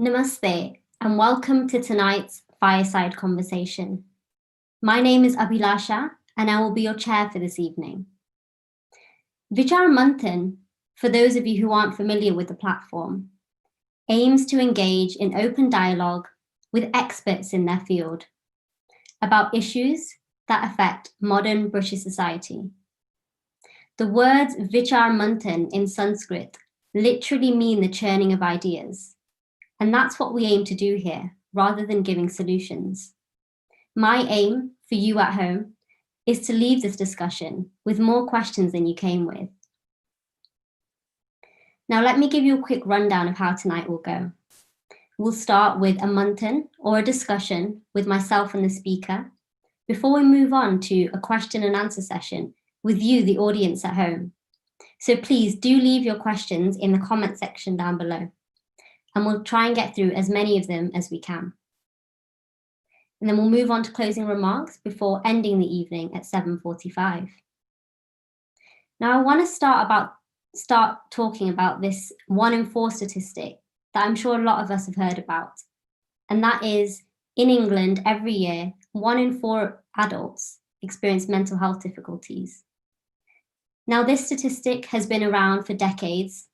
Namaste, and welcome to tonight's fireside conversation. My name is Abhilasha, and I will be your chair for this evening. Vichar for those of you who aren't familiar with the platform, aims to engage in open dialogue with experts in their field about issues that affect modern British society. The words Vichar Manthan in Sanskrit literally mean the churning of ideas. And that's what we aim to do here, rather than giving solutions. My aim for you at home is to leave this discussion with more questions than you came with. Now, let me give you a quick rundown of how tonight will go. We'll start with a manthan or a discussion with myself and the speaker before we move on to a question and answer session with you, the audience at home. So please do leave your questions in the comment section down below, and we'll try and get through as many of them as we can. And then we'll move on to closing remarks before ending the evening at 7:45. Now I want to start talking about this 1 in 4 statistic that I'm sure a lot of us have heard about. And that is, in England, every year, 1 in 4 adults experience mental health difficulties. Now this statistic has been around for decades.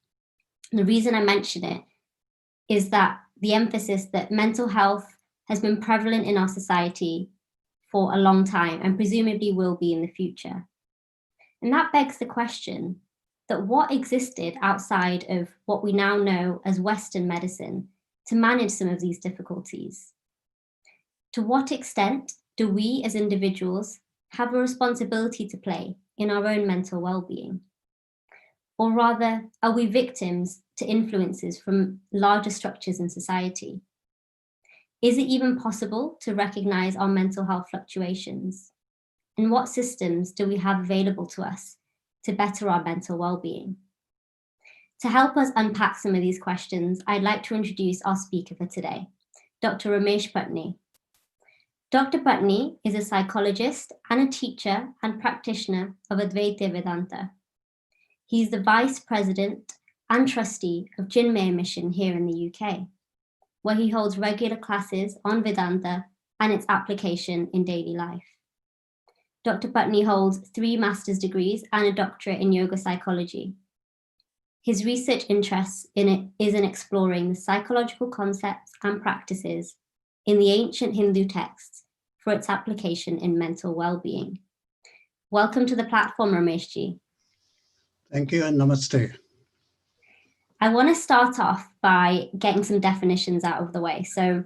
The reason I mention it is that the emphasis that mental health has been prevalent in our society for a long time and presumably will be in the future. And that begs the question that what existed outside of what we now know as Western medicine to manage some of these difficulties? To what extent do we as individuals have a responsibility to play in our own mental well-being? Or rather, are we victims to influences from larger structures in society? Is it even possible to recognize our mental health fluctuations? And what systems do we have available to us to better our mental well-being? To help us unpack some of these questions, I'd like to introduce our speaker for today, Dr. Ramesh Putney. Dr. Putney is a psychologist and a teacher and practitioner of Advaita Vedanta. He's the Vice President and Trustee of Chinmaya Mission here in the UK, where he holds regular classes on Vedanta and its application in daily life. Dr. Putney holds 3 master's degrees and a doctorate in yoga psychology. His research interest is in exploring the psychological concepts and practices in the ancient Hindu texts for its application in mental well-being. Welcome to the platform, Rameshji. Thank you and namaste. I want to start off by getting some definitions out of the way. So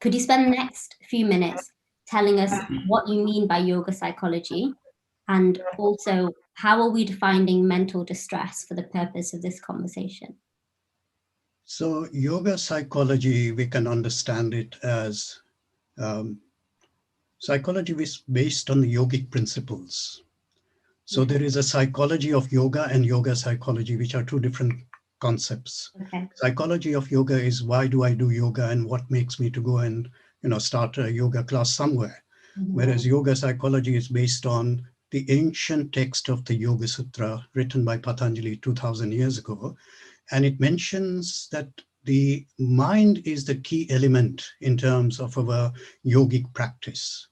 could you spend the next few minutes telling us what you mean by yoga psychology, and also how are we defining mental distress for the purpose of this conversation? So yoga psychology, we can understand it as psychology based on the yogic principles. So there is a psychology of yoga and yoga psychology, which are 2 different concepts. Okay. Psychology of yoga is why do I do yoga and what makes me to go and start a yoga class somewhere. Mm-hmm. Whereas yoga psychology is based on the ancient text of the Yogasutras written by Patanjali 2000 years ago. And it mentions that the mind is the key element in terms of our yogic practice.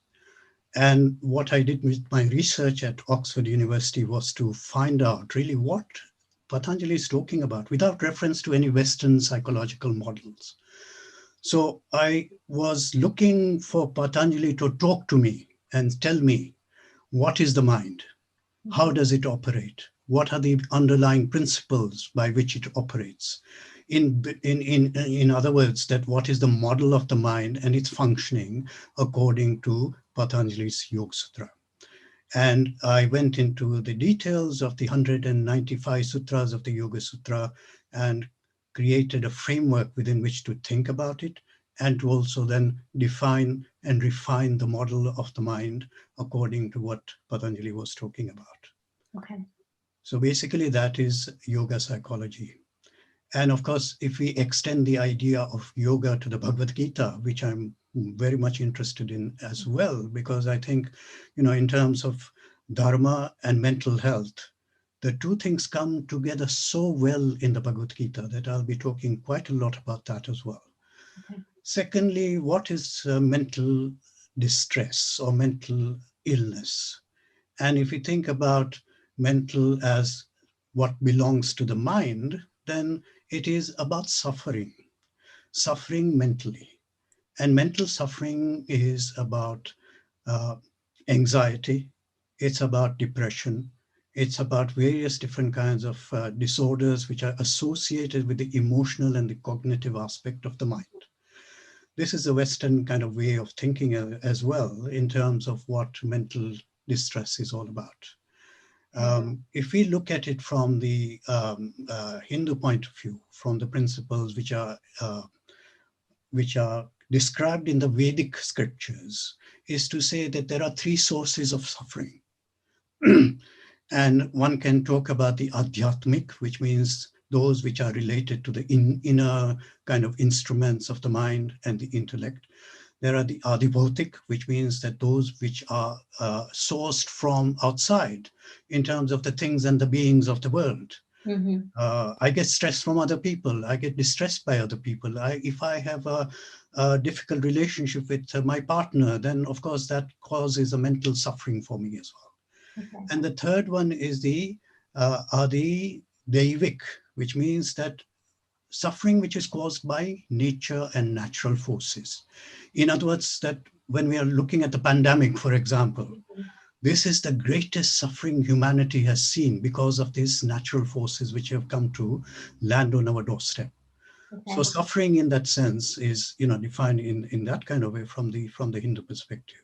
And what I did with my research at Oxford University was to find out really what Patanjali is talking about without reference to any Western psychological models. So I was looking for Patanjali to talk to me and tell me, what is the mind? How does it operate? What are the underlying principles by which it operates? In other words, that what is the model of the mind and its functioning according to Patanjali's Yogasutras. And I went into the details of the 195 sutras of the Yogasutras and created a framework within which to think about it and to also then define and refine the model of the mind according to what Patanjali was talking about. Okay. So basically that is yoga psychology. And of course, if we extend the idea of yoga to the Bhagavad Gita, which I'm very much interested in as well, because I think, in terms of dharma and mental health, the two things come together so well in the Bhagavad Gita that I'll be talking quite a lot about that as well. Okay. Secondly, what is mental distress or mental illness? And if we think about mental as what belongs to the mind, then it is about suffering, suffering mentally. And mental suffering is about uh, anxiety, it's about depression, it's about various different kinds of disorders which are associated with the emotional and the cognitive aspect of the mind. This is a Western kind of way of thinking as well in terms of what mental distress is all about. If we look at it from the Hindu point of view, from the principles which are described in the Vedic scriptures, is to say that there are three sources of suffering. And one can talk about the Dharmic, which means those which are related to the inner kind of instruments of the mind and the intellect. There are the Adibhautik, which means that those which are sourced from outside in terms of the things and the beings of the world. I get stressed from other people. I get distressed by other people. If I have a difficult relationship with my partner, then of course that causes a mental suffering for me as well. Okay. And the third one is the Dharmic, which means that suffering which is caused by nature and natural forces. In other words, that when we are looking at the pandemic, for example, this is the greatest suffering humanity has seen because of these natural forces which have come to land on our doorstep. Okay. So suffering in that sense is, defined in that kind of way from the Hindu perspective.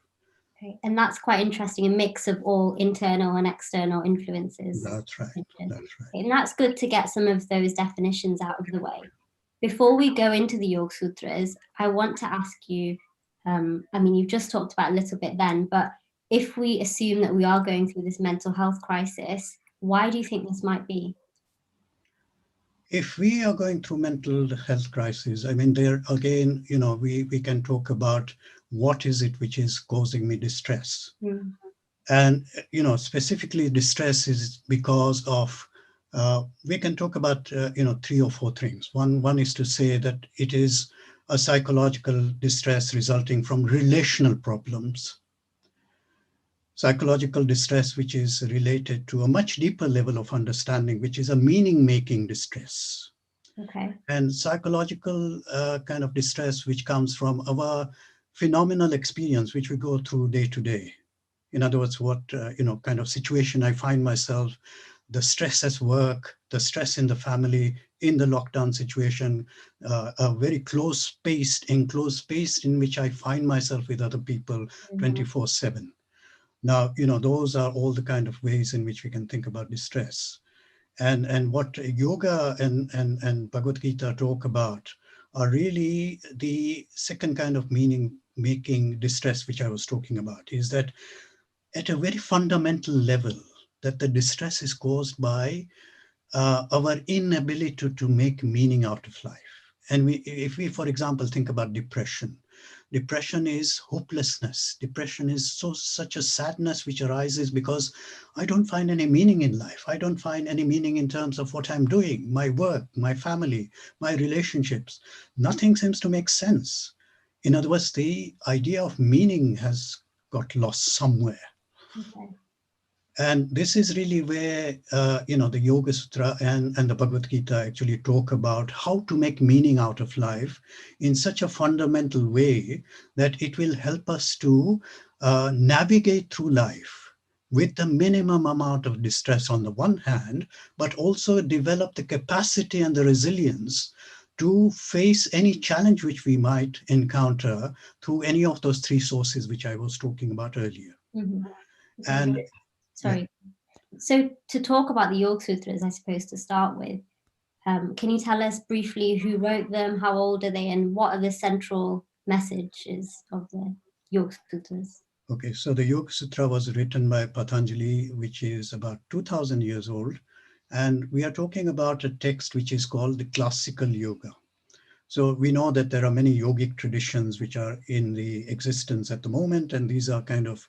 Okay. And that's quite interesting, a mix of all internal and external influences. That's right. That's right. Okay, and that's good to get some of those definitions out of the way. Before we go into the Yogasutras, I want to ask you, you've just talked about a little bit then, but if we assume that we are going through this mental health crisis, why do you think this might be? If we are going through mental health crisis, there again, we can talk about what is it which is causing me distress. And, specifically distress is because of, we can talk about, 3 or 4 things. One is to say that it is a psychological distress resulting from relational problems. Psychological distress, which is related to a much deeper level of understanding, which is a meaning-making distress. Okay. And psychological kind of distress, which comes from our phenomenal experience, which we go through day to day. In other words, what kind of situation I find myself, the stress at work, the stress in the family, in the lockdown situation, a very enclosed space in which I find myself with other people 24/7. Now, those are all the kind of ways in which we can think about distress. And what yoga and Bhagavad Gita talk about are really the second kind of meaning-making distress, which I was talking about, is that at a very fundamental level, that the distress is caused by our inability to make meaning out of life. And if we, for example, think about depression, depression is hopelessness. Depression is such a sadness which arises because I don't find any meaning in life. I don't find any meaning in terms of what I'm doing, my work, my family, my relationships. Nothing seems to make sense. In other words, the idea of meaning has got lost somewhere. Okay. And this is really where, the Yoga Sutra and the Bhagavad Gita actually talk about how to make meaning out of life in such a fundamental way that it will help us to navigate through life with the minimum amount of distress on the one hand, but also develop the capacity and the resilience to face any challenge which we might encounter through any of those 3 sources which I was talking about earlier. And sorry. So to talk about the Yogasutras, I suppose to start with, can you tell us briefly who wrote them, how old are they, and what are the central messages of the Yogasutras? Okay, so the Yoga Sutra was written by Patanjali, which is about 2000 years old. And we are talking about a text which is called the classical yoga. So we know that there are many yogic traditions which are in the existence at the moment, and these are kind of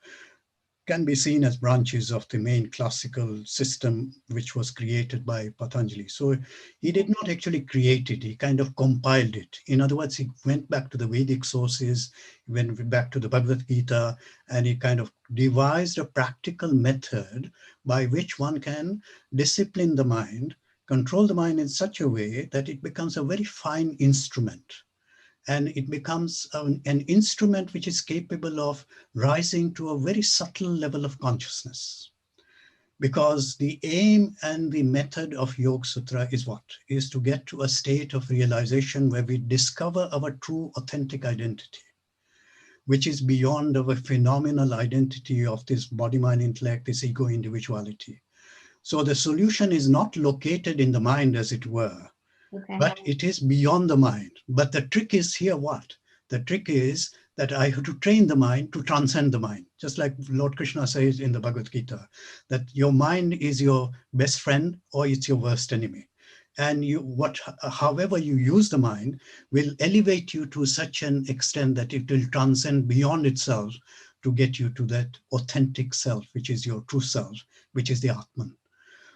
can be seen as branches of the main classical system, which was created by Patanjali. So he did not actually create it, he kind of compiled it. In other words, he went back to the Vedic sources, went back to the Bhagavad Gita, and he kind of devised a practical method by which one can discipline the mind, control the mind in such a way that it becomes a very fine instrument. And it becomes an instrument which is capable of rising to a very subtle level of consciousness. Because the aim and the method of Yoga Sutra is what? Is to get to a state of realization where we discover our true authentic identity, which is beyond our phenomenal identity of this body, mind, intellect, this ego, individuality. So the solution is not located in the mind, as it were, but it is beyond the mind. But the trick is here what? The trick is that I have to train the mind to transcend the mind. Just like Lord Krishna says in the Bhagavad Gita, that your mind is your best friend or it's your worst enemy. And however you use the mind will elevate you to such an extent that it will transcend beyond itself to get you to that authentic self, which is your true self, which is the Atman.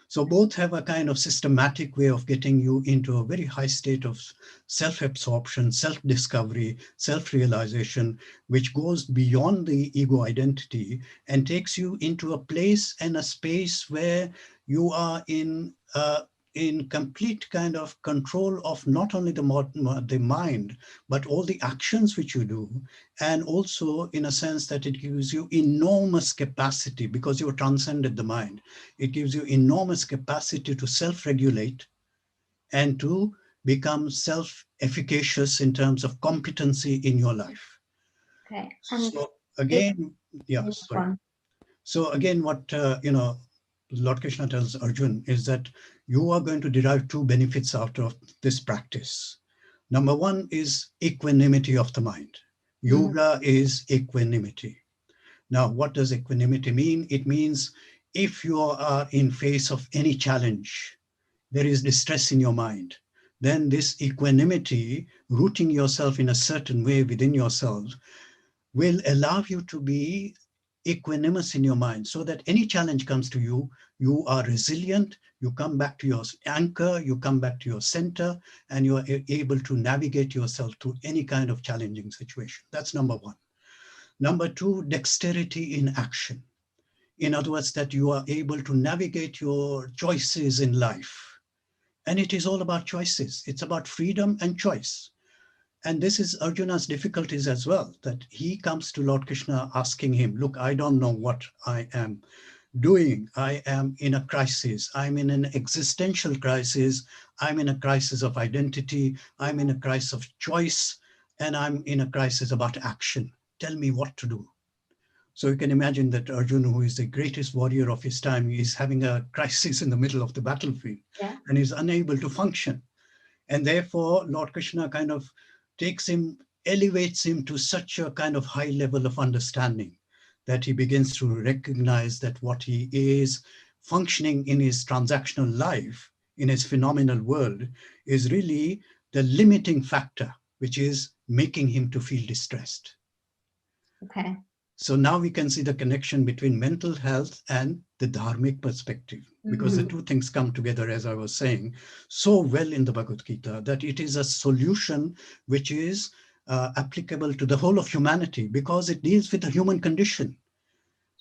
So both have a kind of systematic way of getting you into a very high state of self-absorption, self-discovery, self-realization, which goes beyond the ego identity and takes you into a place and a space where you are in complete kind of control of not only the mind, but all the actions which you do. And also in a sense that it gives you enormous capacity, because you have transcended the mind. It gives you enormous capacity to self-regulate and to become self-efficacious in terms of competency in your life. Okay. So again, sorry. So again, what, Lord Krishna tells Arjun is that you are going to derive two benefits out of this practice. Number one is equanimity of the mind. Yoga is equanimity. Now, what does equanimity mean? It means if you are in face of any challenge, there is distress in your mind, then this equanimity, rooting yourself in a certain way within yourself, will allow you to be equanimous in your mind, so that any challenge comes to you, you are resilient, you come back to your anchor, you come back to your center, and you are able to navigate yourself through any kind of challenging situation. That's number one. Number two, dexterity in action. In other words, that you are able to navigate your choices in life. And it is all about choices. It's about freedom and choice. And this is Arjuna's difficulties as well, that he comes to Lord Krishna asking him, look, I don't know what I am doing. I am in a crisis. I'm in an existential crisis. I'm in a crisis of identity. I'm in a crisis of choice. And I'm in a crisis about action. Tell me what to do. So you can imagine that Arjuna, who is the greatest warrior of his time, is having a crisis in the middle of the battlefield, and is unable to function. And therefore, Lord Krishna kind of takes him, elevates him to such a kind of high level of understanding that he begins to recognize that what he is functioning in his transactional life, in his phenomenal world, is really the limiting factor, which is making him to feel distressed. Okay. So now we can see the connection between mental health and the Dharmic perspective, because the two things come together, as I was saying, so well in the Bhagavad Gita, that it is a solution which is applicable to the whole of humanity, because it deals with the human condition.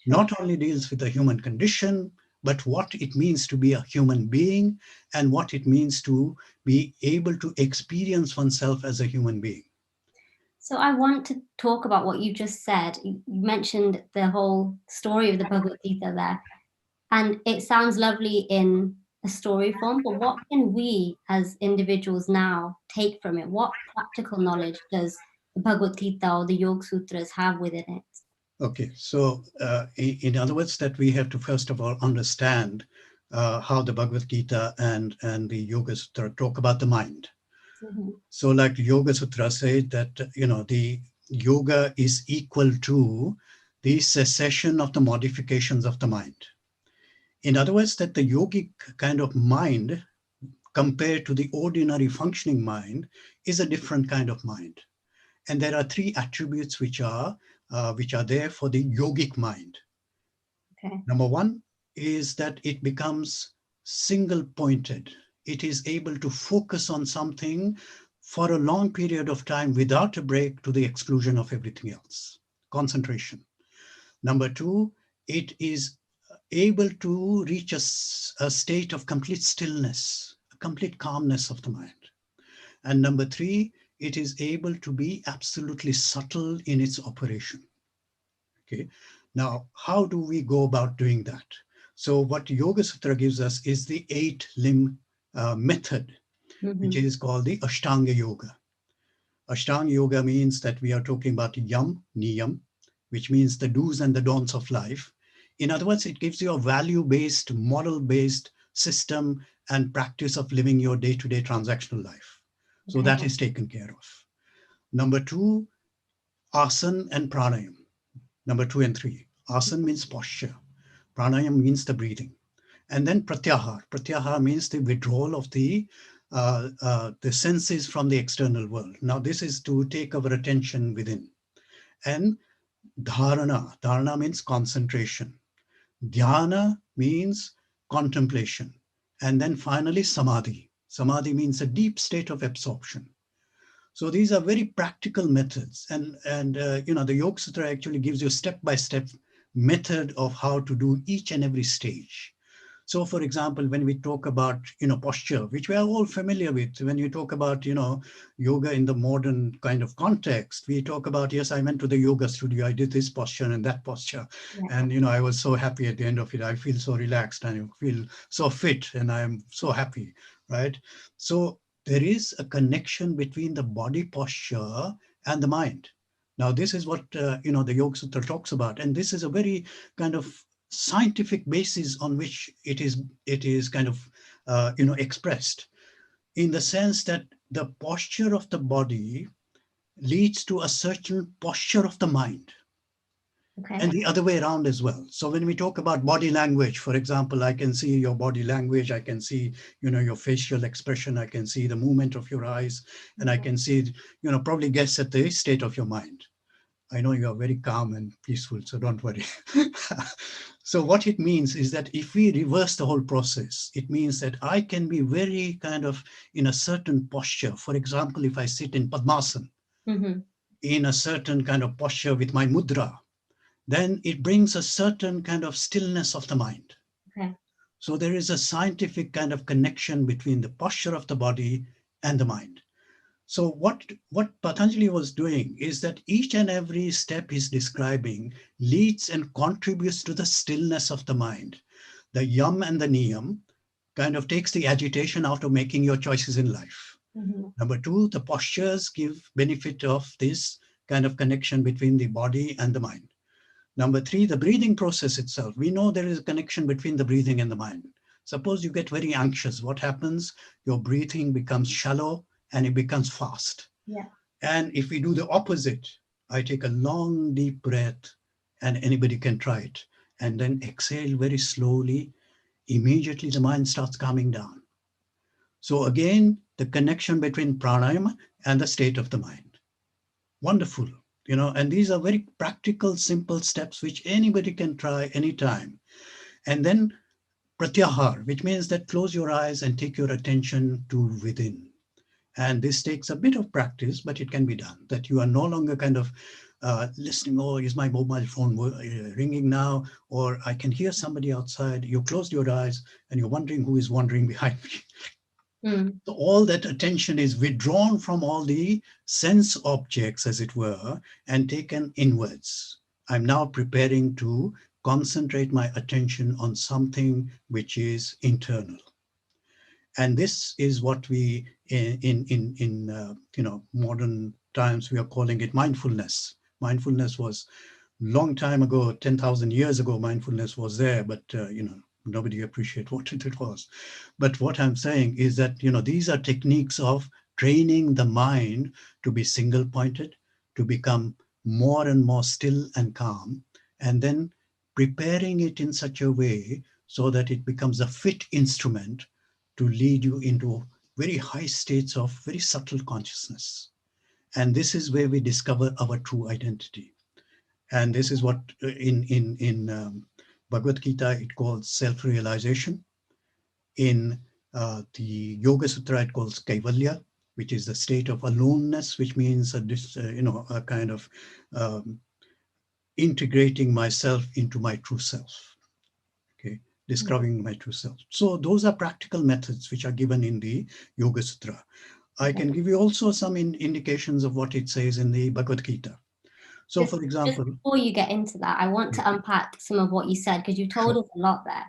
Not only deals with the human condition, but what it means to be a human being and what it means to be able to experience oneself as a human being. So I want to talk about what you just said. You mentioned the whole story of the Bhagavad Gita there, and it sounds lovely in a story form, but what can we as individuals now take from it? What practical knowledge does the Bhagavad Gita or the Yogasutras have within it? Okay, so in other words, that we have to first of all understand how the Bhagavad Gita and the Yoga Sutra talk about the mind. So like Yoga Sutra says that, the yoga is equal to the cessation of the modifications of the mind. In other words, that the yogic kind of mind compared to the ordinary functioning mind is a different kind of mind. And there are three attributes which are there for the yogic mind. Okay. Number one is that it becomes single pointed. It is able to focus on something for a long period of time without a break to the exclusion of everything else. Concentration. Number two, it is able to reach a state of complete stillness, a complete calmness of the mind. And number three, it is able to be absolutely subtle in its operation. Okay. Now, how do we go about doing that? So what Yoga Sutra gives us is the 8-limb method, which is called the Ashtanga Yoga. Ashtanga Yoga means that we are talking about yam, niyam, which means the do's and the don'ts of life. In other words, it gives you a value-based, moral-based system and practice of living your day-to-day transactional life. So that is taken care of. Number two, asana and pranayam. Number 2 and 3. Asana means posture. Pranayam means the breathing. And then pratyahar. Pratyahar means the withdrawal of the senses from the external world. Now this is to take our attention within. And dharana. Dharana means concentration. Dhyana means contemplation. And then finally samadhi. Samadhi means a deep state of absorption. So these are very practical methods, and the Yoga Sutra actually gives you a step-by-step method of how to do each and every stage. So, for example, when we talk about posture, which we are all familiar with, when you talk about yoga in the modern kind of context, we talk about, yes, I went to the yoga studio, I did this posture and that posture, and I was so happy at the end of it. I feel so relaxed and I feel so fit, and I am so happy, right? So there is a connection between the body posture and the mind. Now, this is what the Yoga Sutra talks about, and this is a very kind of scientific basis on which it is kind of expressed, in the sense that the posture of the body leads to a certain posture of the mind. And the other way around as well. So when we talk about body language, for example, I can see your body language, I can see, your facial expression, I can see the movement of your eyes, and I can see, probably guess at the state of your mind. I know you are very calm and peaceful, so don't worry. So what it means is that if we reverse the whole process, it means that I can be very kind of in a certain posture. For example, if I sit in Padmasana, in a certain kind of posture with my mudra, then it brings a certain kind of stillness of the mind. So there is a scientific kind of connection between the posture of the body and the mind. So what Patanjali was doing is that each and every step he's describing leads and contributes to the stillness of the mind. The yam and the niyam kind of takes the agitation out of making your choices in life. Number two, the postures give benefit of this kind of connection between the body and the mind. Number three, the breathing process itself. We know there is a connection between the breathing and the mind. Suppose you get very anxious. What happens? Your breathing becomes shallow and it becomes fast. And if we do the opposite, I take a long, deep breath, and anybody can try it, and then exhale very slowly, immediately the mind starts calming down. So again, the connection between pranayama and the state of the mind. Wonderful. And these are very practical, simple steps which anybody can try anytime. And then pratyahar, which means that close your eyes and take your attention to within. And this takes a bit of practice, but it can be done, that you are no longer kind of listening, oh, is my mobile phone ringing now? Or I can hear somebody outside. You closed your eyes and you're wondering who is wandering behind me. So all that attention is withdrawn from all the sense objects, as it were, and taken inwards. I'm now preparing to concentrate my attention on something which is internal. And this is what we, in modern times, we are calling it mindfulness. Mindfulness was long time ago, 10,000 years ago, mindfulness was there, but nobody appreciated what it was. But what I'm saying is that, these are techniques of training the mind to be single pointed, to become more and more still and calm, and then preparing it in such a way so that it becomes a fit instrument to lead you into very high states of very subtle consciousness. And this is where we discover our true identity. And this is what in Bhagavad Gita, it calls self-realization. In the Yoga Sutra, it calls Kaivalya, which is the state of aloneness, which means a kind of integrating myself into my true self. Okay, discovering my true self. So those are practical methods which are given in the Yoga Sutra. I can give you also some indications of what it says in the Bhagavad Gita. So, for example, just before you get into that, I want to unpack some of what you said, because you told us a lot there.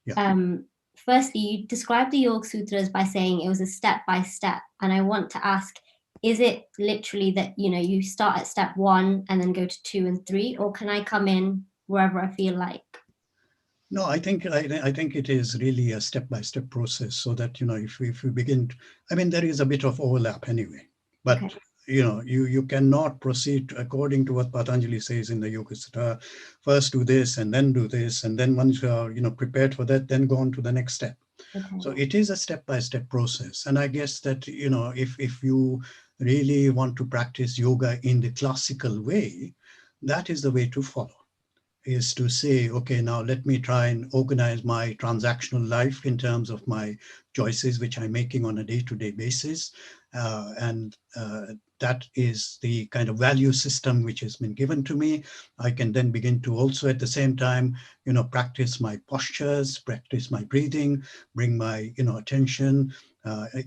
Yeah. Firstly, you described the Yogasutras by saying it was a step by step, and I want to ask, is it literally that you start at step 1 and then go to 2 and 3, or can I come in wherever I feel like? No, I think it is really a step-by-step process, so that if we begin, I mean, there is a bit of overlap anyway, but Okay. you cannot proceed according to what Patanjali says in the Yoga Sutra. First do this, and then do this, and then once you are prepared for that, then go on to the next step. Okay. So it is a step-by-step process, and I guess that if you really want to practice yoga in the classical way, that is the way to follow. Is to say, okay, now let me try and organize my transactional life in terms of my choices, which I'm making on a day-to-day basis. And that is the kind of value system which has been given to me. I can then begin to also at the same time, practice my postures, practice my breathing, bring my, attention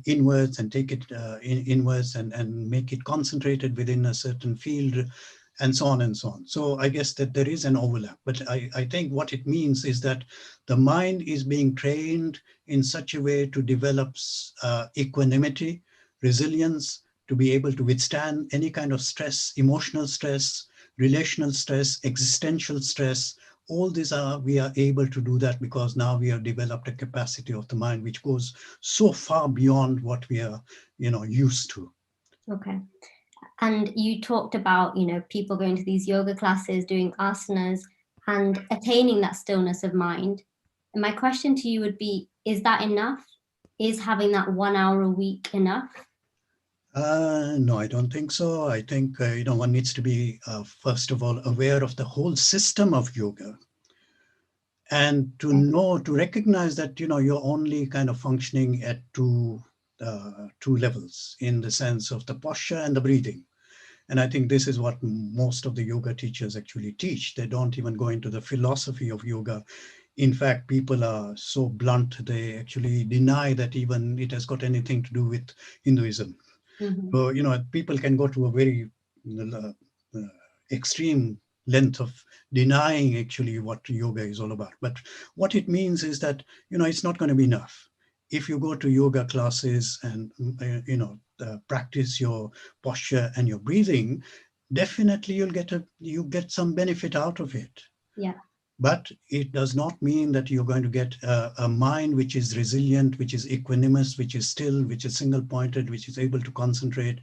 inwards and take it inwards and make it concentrated within a certain field, and so on and so on. So I guess that there is an overlap, but I think what it means is that the mind is being trained in such a way to develop equanimity, resilience, to be able to withstand any kind of stress, emotional stress, relational stress, existential stress. All these we are able to do that because now we have developed a capacity of the mind which goes so far beyond what we are, used to. Okay. And you talked about, people going to these yoga classes, doing asanas, and attaining that stillness of mind. And my question to you would be, is that enough? Is having that 1 hour a week enough? No, I don't think so. I think, one needs to be, first of all, aware of the whole system of yoga, and to recognize that, you're only kind of functioning at two levels, in the sense of the posture and the breathing. And I think this is what most of the yoga teachers actually teach. They don't even go into the philosophy of yoga. In fact, people are so blunt, they actually deny that even it has got anything to do with Hinduism. Mm-hmm. So, people can go to a very uh, extreme length of denying actually what yoga is all about. But what it means is that, it's not going to be enough. If you go to yoga classes and, practice your posture and your breathing, definitely you get some benefit out of it. Yeah. But it does not mean that you're going to get a mind which is resilient, which is equanimous, which is still, which is single pointed, which is able to concentrate.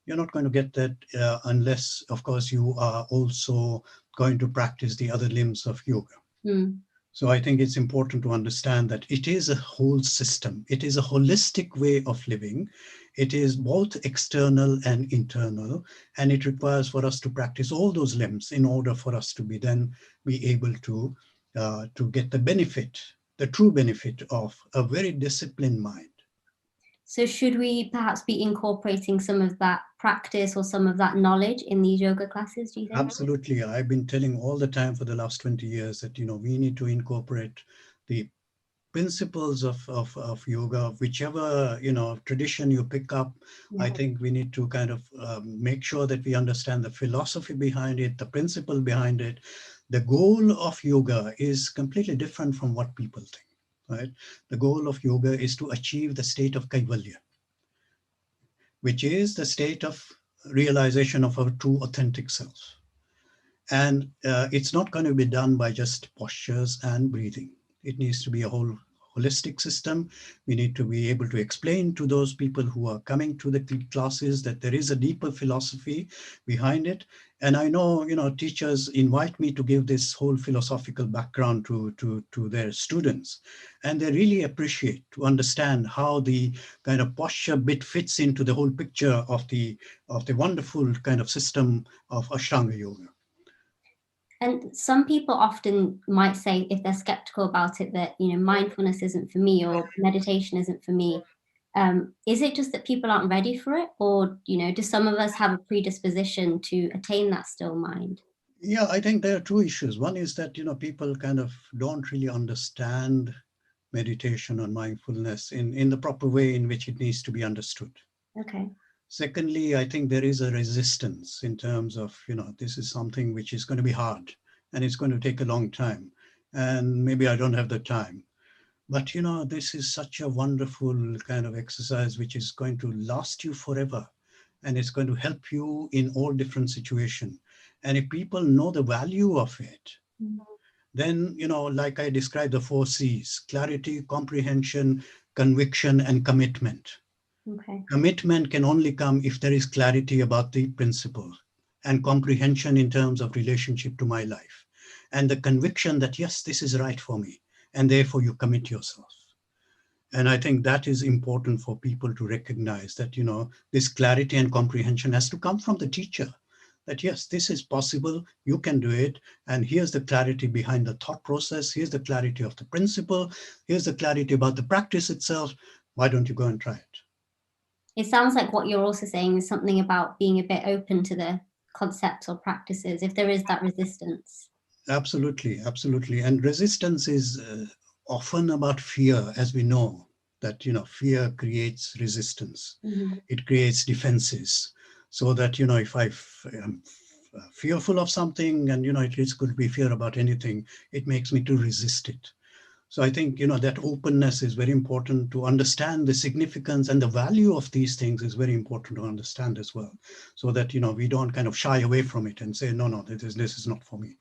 You're not going to get that unless, of course, you are also going to practice the other limbs of yoga. Mm. So I think it's important to understand that it is a whole system. It is a holistic way of living. It is both external and internal, and it requires for us to practice all those limbs in order for us to be able to get the benefit, the true benefit of a very disciplined mind. So should we perhaps be incorporating some of that practice or some of that knowledge in these yoga classes, do you think? Absolutely. I've been telling all the time for the last 20 years that, we need to incorporate the principles of yoga, whichever, tradition you pick up. Yeah. I think we need to kind of make sure that we understand the philosophy behind it, the principle behind it. The goal of yoga is completely different from what people think, right? The goal of yoga is to achieve the state of kaivalya, which is the state of realization of our true authentic self. And it's not going to be done by just postures and breathing. It needs to be a whole holistic system. We need to be able to explain to those people who are coming to the classes that there is a deeper philosophy behind it. And I know, teachers invite me to give this whole philosophical background to their students. And they really appreciate to understand how the kind of posture bit fits into the whole picture of the wonderful kind of system of Ashtanga yoga. And some people often might say, if they're skeptical about it, that, mindfulness isn't for me or meditation isn't for me. Is it just that people aren't ready for it? Or, do some of us have a predisposition to attain that still mind? Yeah, I think there are two issues. One is that, people kind of don't really understand meditation or mindfulness in the proper way in which it needs to be understood. Okay. Secondly, I think there is a resistance in terms of, this is something which is going to be hard and it's going to take a long time. And maybe I don't have the time. But, this is such a wonderful kind of exercise which is going to last you forever. And it's going to help you in all different situations. And if people know the value of it, then, like I described the 4 C's: clarity, comprehension, conviction, and commitment. Okay. Commitment can only come if there is clarity about the principle and comprehension in terms of relationship to my life. And the conviction that, yes, this is right for me. And therefore you commit yourself. And I think that is important for people to recognize that, this clarity and comprehension has to come from the teacher. That, yes, this is possible, you can do it. And here's the clarity behind the thought process. Here's the clarity of the principle. Here's the clarity about the practice itself. Why don't you go and try it? It sounds like what you're also saying is something about being a bit open to the concepts or practices, if there is that resistance. Absolutely, absolutely. And resistance is often about fear, as we know, that, fear creates resistance. It creates defenses. So that, if I am fearful of something and, it could be fear about anything, it makes me to resist it. So I think, that openness is very important to understand the significance and the value of these things is very important to understand as well. So that, we don't kind of shy away from it and say, no, this is not for me.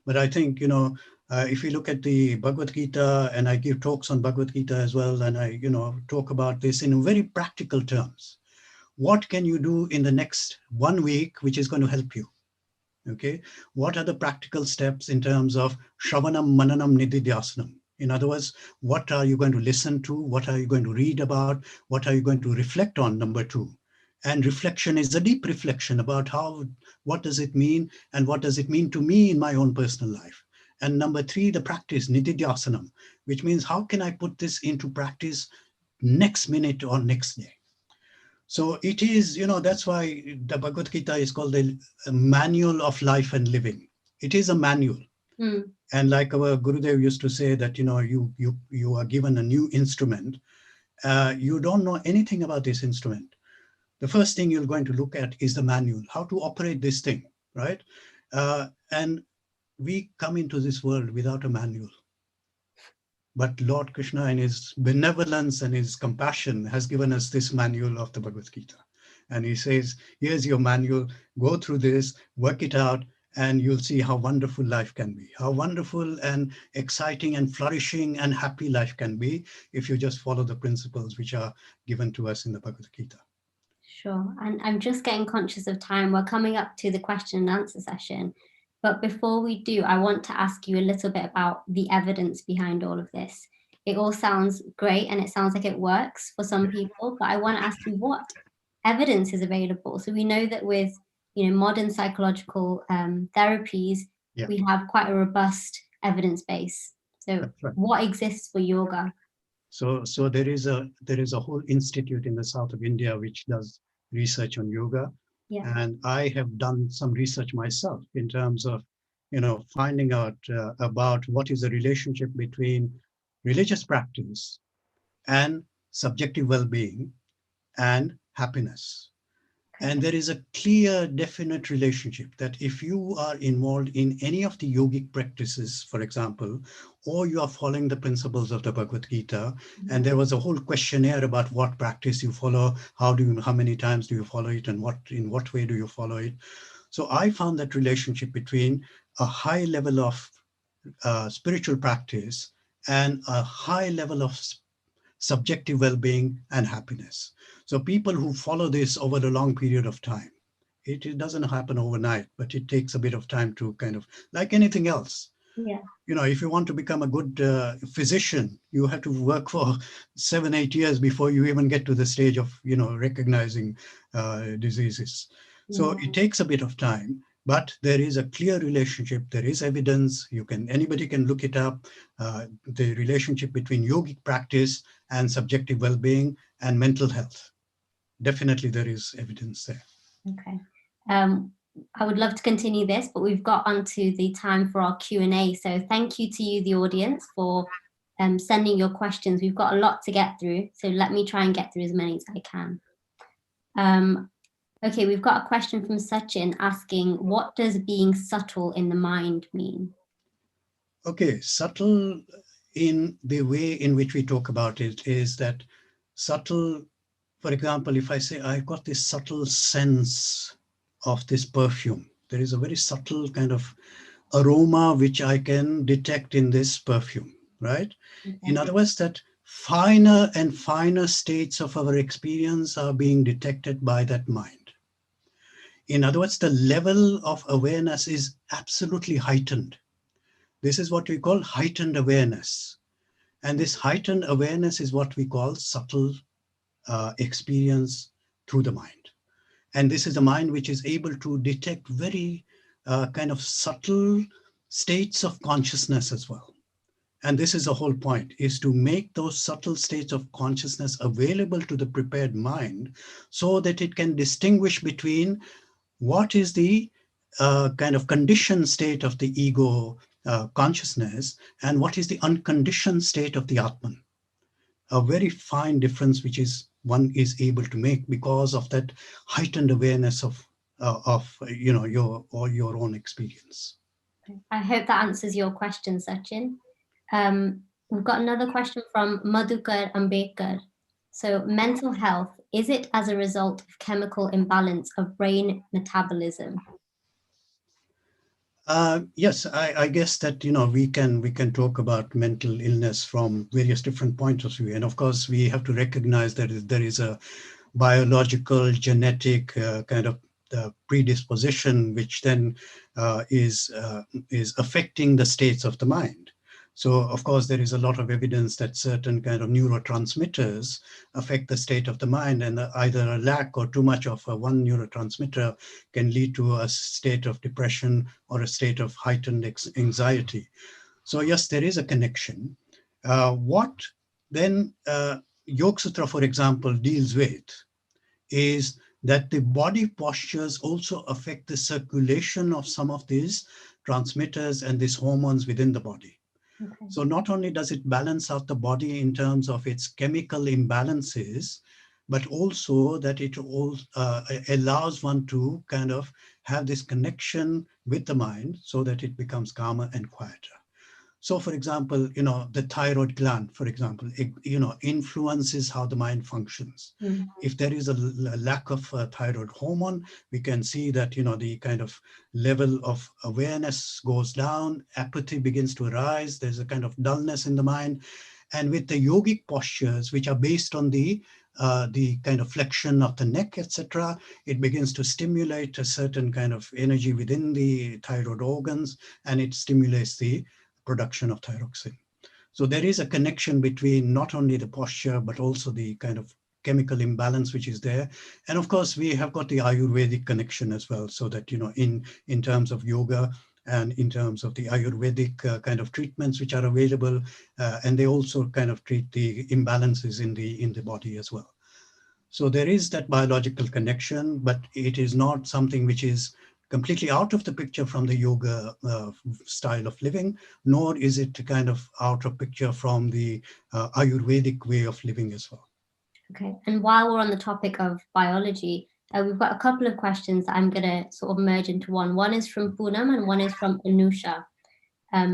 But I think, if you look at the Bhagavad Gita, and I give talks on Bhagavad Gita as well, and I, talk about this in very practical terms. What can you do in the next 1 week, which is going to help you? Okay. What are the practical steps in terms of Shravanam, Mananam, Nididhyasanam? In other words, what are you going to listen to? What are you going to read about? What are you going to reflect on? Number 2. And reflection is a deep reflection about what does it mean and what does it mean to me in my own personal life. And number 3, the practice, Nididhyasanam, which means how can I put this into practice next minute or next day? So it is, that's why the Bhagavad Gita is called the manual of life and living. It is a manual. And like our Gurudev used to say that, you are given a new instrument. You don't know anything about this instrument. The first thing you're going to look at is the manual, how to operate this thing, right? And we come into this world without a manual. But Lord Krishna, in his benevolence and his compassion, has given us this manual of the Bhagavad Gita. And he says, here's your manual, go through this, work it out, and you'll see how wonderful life can be, how wonderful and exciting and flourishing and happy life can be if you just follow the principles which are given to us in the Bhagavad Gita. Sure. And I'm just getting conscious of time. We're coming up to the question and answer session. But before we do, I want to ask you a little bit about the evidence behind all of this. It all sounds great and it sounds like it works for some people, but I want to ask you what evidence is available. So we know that with modern psychological therapies, we have quite a robust evidence base. So what exists for yoga? So there is a whole institute in the south of India which does research on yoga. And I have done some research myself in terms of, finding out about what is the relationship between religious practice and subjective well-being and happiness. And there is a clear, definite relationship that if you are involved in any of the yogic practices, for example, or you are following the principles of the Bhagavad Gita, and there was a whole questionnaire about what practice you follow, how many times do you follow it, and in what way do you follow it. So I found that relationship between a high level of spiritual practice and a high level of subjective well-being and happiness. So people who follow this over a long period of time, it doesn't happen overnight, but it takes a bit of time to kind of, like anything else. If you want to become a good physician, you have to work for 7-8 years before you even get to the stage of, recognizing diseases. So it takes a bit of time. But there is a clear relationship. There is evidence. Anybody can look it up. The relationship between yogic practice and subjective well-being and mental health. Definitely, there is evidence there. Okay. I would love to continue this, but we've got onto the time for our Q&A. So thank you to you, the audience, for sending your questions. We've got a lot to get through, so let me try and get through as many as I can. Okay, we've got a question from Sachin asking, what does being subtle in the mind mean? Okay, subtle in the way in which we talk about it is that subtle, for example, if I say I've got this subtle sense of this perfume, there is a very subtle kind of aroma which I can detect in this perfume, right? Okay. In other words, that finer and finer states of our experience are being detected by that mind. In other words, the level of awareness is absolutely heightened. This is what we call heightened awareness. And this heightened awareness is what we call subtle experience through the mind. And this is a mind which is able to detect very kind of subtle states of consciousness as well. And this is the whole point, is to make those subtle states of consciousness available to the prepared mind so that it can distinguish between what is the kind of conditioned state of the ego consciousness and what is the unconditioned state of the Atman. A very fine difference which is one is able to make because of that heightened awareness of your own experience. I hope that answers your question, Sachin. We've got another question from Madhukar Ambekar. So, mental health, is it as a result of chemical imbalance of brain metabolism? Yes, I guess that we can talk about mental illness from various different points of view, and of course we have to recognize that there is a biological, genetic kind of predisposition, which then is affecting the states of the mind. So, of course, there is a lot of evidence that certain kind of neurotransmitters affect the state of the mind, and either a lack or too much of one neurotransmitter can lead to a state of depression or a state of heightened anxiety. So, yes, there is a connection. What then Yoga for example, deals with is that the body postures also affect the circulation of some of these transmitters and these hormones within the body. Okay. So not only does it balance out the body in terms of its chemical imbalances, but also that it allows one to kind of have this connection with the mind so that it becomes calmer and quieter. So, for example, the thyroid gland, for example, influences how the mind functions. Mm-hmm. If there is a lack of thyroid hormone, we can see that, the kind of level of awareness goes down, apathy begins to arise, there's a kind of dullness in the mind. And with the yogic postures, which are based on the kind of flexion of the neck, etc., it begins to stimulate a certain kind of energy within the thyroid organs, and it stimulates the production of thyroxine. So there is a connection between not only the posture, but also the kind of chemical imbalance which is there. And of course, we have got the Ayurvedic connection as well. So that, in terms of yoga and in terms of the Ayurvedic kind of treatments which are available, and they also kind of treat the imbalances in the body as well. So there is that biological connection, but it is not something which is completely out of the picture from the yoga style of living, nor is it kind of out of picture from the Ayurvedic way of living as well. Okay, and while we're on the topic of biology, we've got a couple of questions that I'm going to sort of merge into one. One is from Poonam and one is from Anusha.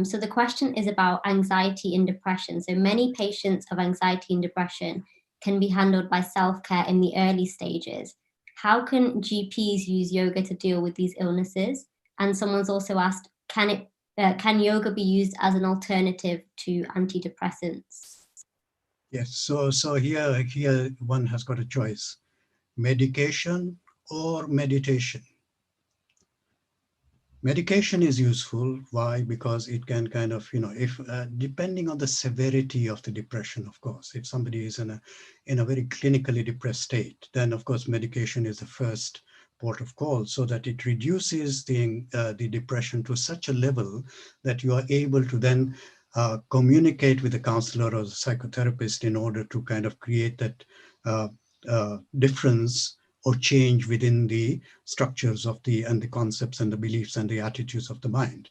So the question is about anxiety and depression. So many patients of anxiety and depression can be handled by self-care in the early stages. How can GPs use yoga to deal with these illnesses? And someone's also asked, can yoga be used as an alternative to antidepressants? Yes, so here one has got a choice: medication or meditation. Medication is useful. Why? Because it can kind of, if depending on the severity of the depression, of course, if somebody is in a very clinically depressed state, then of course medication is the first port of call, so that it reduces the depression to such a level that you are able to then communicate with the counselor or the psychotherapist in order to kind of create that difference or change within the structures of the concepts and the beliefs and the attitudes of the mind.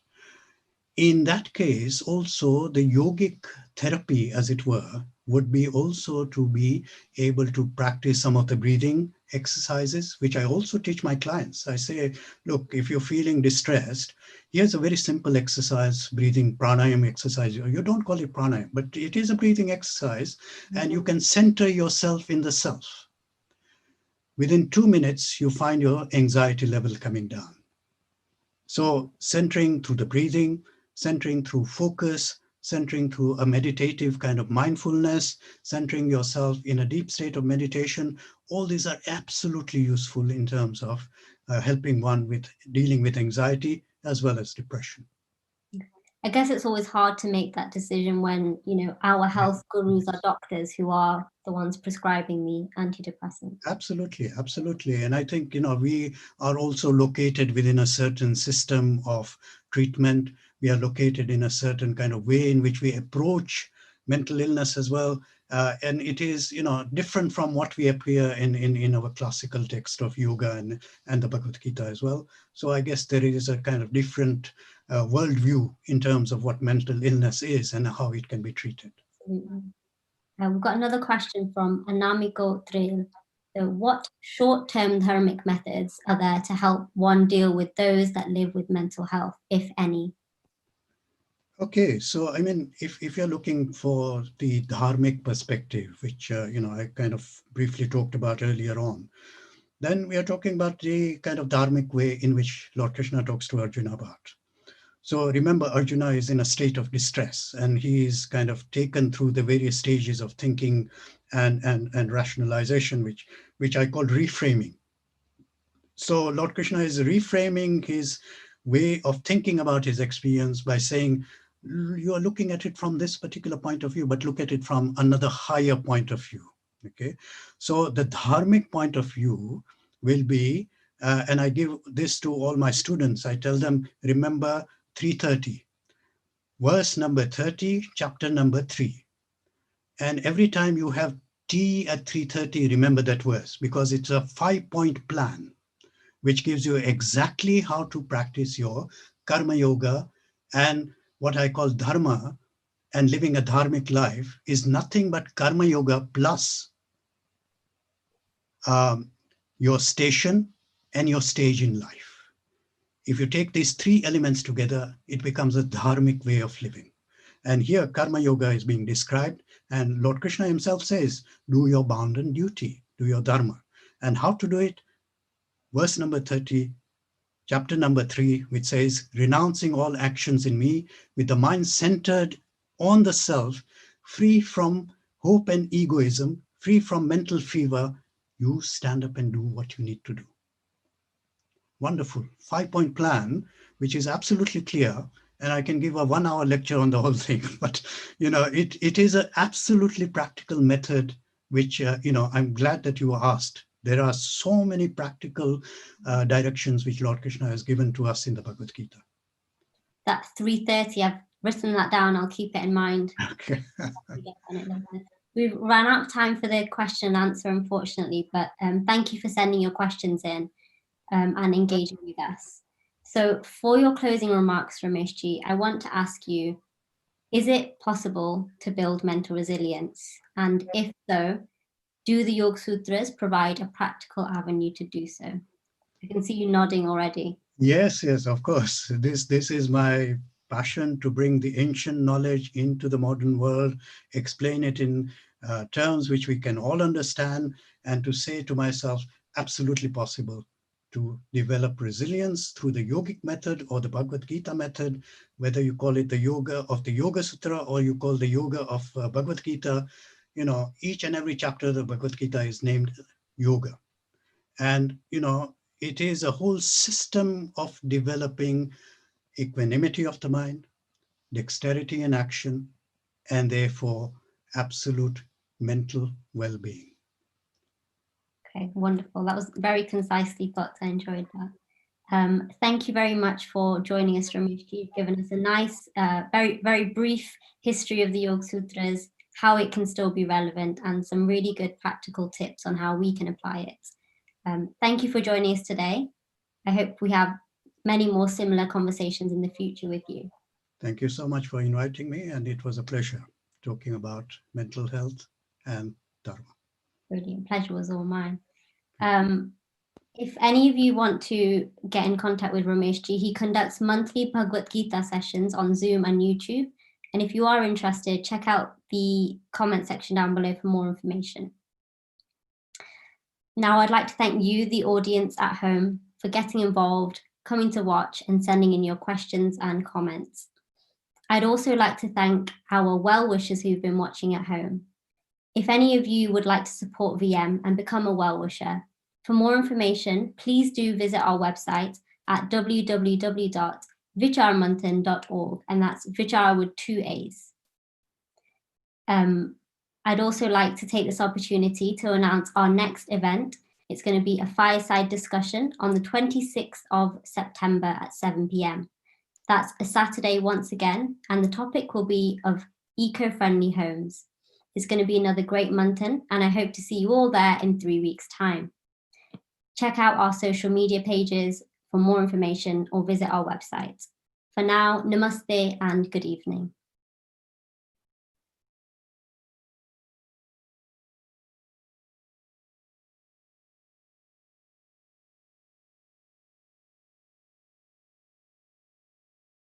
In that case, also the yogic therapy, as it were, would be also to be able to practice some of the breathing exercises, which I also teach my clients. I say, look, if you're feeling distressed, here's a very simple exercise, breathing pranayama exercise. You don't call it pranayama, but it is a breathing exercise, and you can center yourself in the self. Within 2 minutes, you find your anxiety level coming down. So centering through the breathing, centering through focus, centering through a meditative kind of mindfulness, centering yourself in a deep state of meditation, all these are absolutely useful in terms of helping one with dealing with anxiety as well as depression. I guess it's always hard to make that decision when, you know, our health gurus are doctors who are the ones prescribing the antidepressants. Absolutely, absolutely. And I think, you know, we are also located within a certain system of treatment. We are located in a certain kind of way in which we approach mental illness as well. And it is, you know, different from what we appear in our classical text of yoga and the Bhagavad Gita as well. So I guess there is a kind of different worldview in terms of what mental illness is and how it can be treated. Absolutely. We've got another question from Anamiko Trail. So what short-term dharmic methods are there to help one deal with those that live with mental health, if any? Okay, so I mean, if you're looking for the dharmic perspective, which you know, I kind of briefly talked about earlier on, then we are talking about the kind of dharmic way in which Lord Krishna talks to Arjuna about. So remember, Arjuna is in a state of distress, and he is kind of taken through the various stages of thinking and rationalization, which I call reframing. So Lord Krishna is reframing his way of thinking about his experience by saying, you are looking at it from this particular point of view, but look at it from another higher point of view. Okay, so the dharmic point of view will be, and I give this to all my students, I tell them, remember 330, verse number 30, chapter number 3. And every time you have tea at 3:30, remember that verse, because it's a 5-point plan which gives you exactly how to practice your karma yoga. And what I call dharma and living a dharmic life is nothing but karma yoga plus your station and your stage in life. If you take these 3 elements together, it becomes a dharmic way of living. And here karma yoga is being described, and Lord Krishna himself says, do your bounden duty, do your dharma. And how to do it? Verse number 30, chapter number 3, which says, renouncing all actions in me with the mind centered on the self, free from hope and egoism, free from mental fever, you stand up and do what you need to do. Wonderful 5-point plan, which is absolutely clear. And I can give a 1-hour lecture on the whole thing, but you know, it is an absolutely practical method, which you know, I'm glad that you asked. There are so many practical directions which Lord Krishna has given to us in the Bhagavad Gita. That's 3:30. I've written that down. I'll keep it in mind. Okay. We've run out of time for the question and answer, unfortunately, but thank you for sending your questions in and engaging with us. So for your closing remarks, Rameshji, I want to ask you, is it possible to build mental resilience? And if so, do the Yogasutras provide a practical avenue to do so? I can see you nodding already. Yes, of course. This is my passion, to bring the ancient knowledge into the modern world, explain it in terms which we can all understand, and to say to myself, absolutely possible to develop resilience through the yogic method or the Bhagavad Gita method, whether you call it the yoga of the Yoga Sutra or you call the yoga of Bhagavad Gita. You know, each and every chapter of the Bhagavad Gita is named yoga. And, you know, it is a whole system of developing equanimity of the mind, dexterity in action, and therefore absolute mental well-being. Okay, wonderful. That was very concisely put. I enjoyed that. Thank you very much for joining us, Ramesh. You've given us a nice, very, very brief history of the Yogasutras, how it can still be relevant, and some really good practical tips on how we can apply it. Thank you for joining us today. I hope we have many more similar conversations in the future with you. Thank you so much for inviting me, and it was a pleasure talking about mental health and Dharma. Brilliant. Pleasure was all mine. If any of you want to get in contact with Ramesh Ji, he conducts monthly Bhagavad Gita sessions on Zoom and YouTube. And if you are interested, check out the comment section down below for more information. Now, I'd like to thank you, the audience at home, for getting involved, coming to watch, and sending in your questions and comments. I'd also like to thank our well-wishers who've been watching at home. If any of you would like to support VM and become a well-wisher, for more information, please do visit our website at www.vicharmanthan.org, and that's Vichar with 2 A's. I'd also like to take this opportunity to announce our next event. It's going to be a fireside discussion on the 26th of September at 7 p.m. That's a Saturday once again, and the topic will be of eco-friendly homes. It's going to be another great Manthan, and I hope to see you all there in 3 weeks' time. Check out our social media pages for more information or visit our website. For now, namaste and good evening.